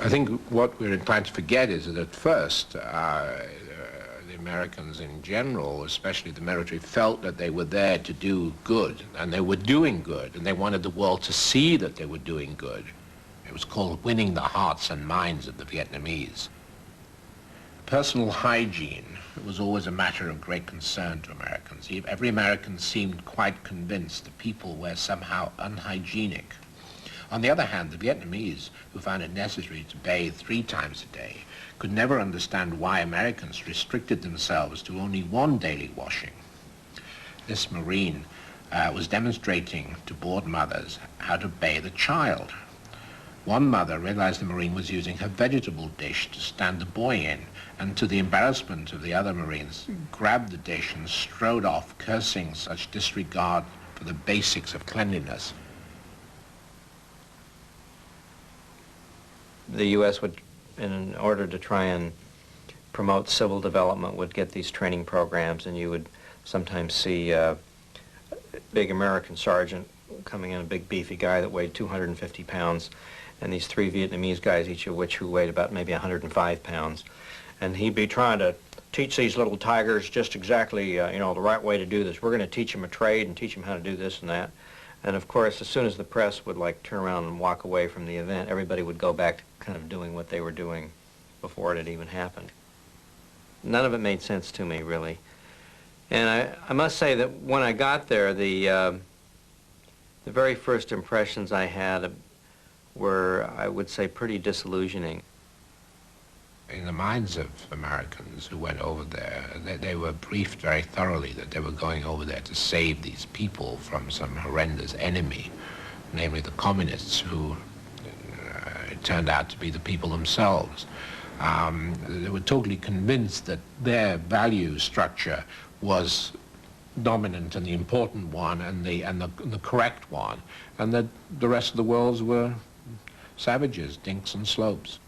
I think what we're inclined to forget is that at first, the Americans in general, especially the military, felt that they were there to do good, and they were doing good, and they wanted the world to see that they were doing good. It was called winning the hearts and minds of the Vietnamese. Personal hygiene was always a matter of great concern to Americans. Every American seemed quite convinced that people were somehow unhygienic. On the other hand, the Vietnamese, who found it necessary to bathe 3 times a day, could never understand why Americans restricted themselves to only 1 daily washing. This Marine was demonstrating to bored mothers how to bathe a child. One mother realized the Marine was using her vegetable dish to stand the boy in, and to the embarrassment of the other Marines, grabbed the dish and strode off, cursing such disregard for the basics of cleanliness. The U.S. would, in order to try and promote civil development, would get these training programs, and you would sometimes see a big American sergeant coming in, a big beefy guy that weighed 250 pounds, and these 3 Vietnamese guys, each of which who weighed about maybe 105 pounds. And he'd be trying to teach these little tigers just exactly, you know, the right way to do this. We're going to teach them a trade and teach them how to do this and that. And of course, as soon as the press would like turn around and walk away from the event, everybody would go back to kind of doing what they were doing before it had even happened. None of it made sense to me, really. And I must say that when I got there, the very first impressions I had were, I would say, pretty disillusioning. In the minds of Americans who went over there, they were briefed very thoroughly that they were going over there to save these people from some horrendous enemy, namely the communists, who turned out to be the people themselves. They were totally convinced that their value structure was dominant and the important one and the correct one, and that the rest of the worlds were savages, dinks and slopes.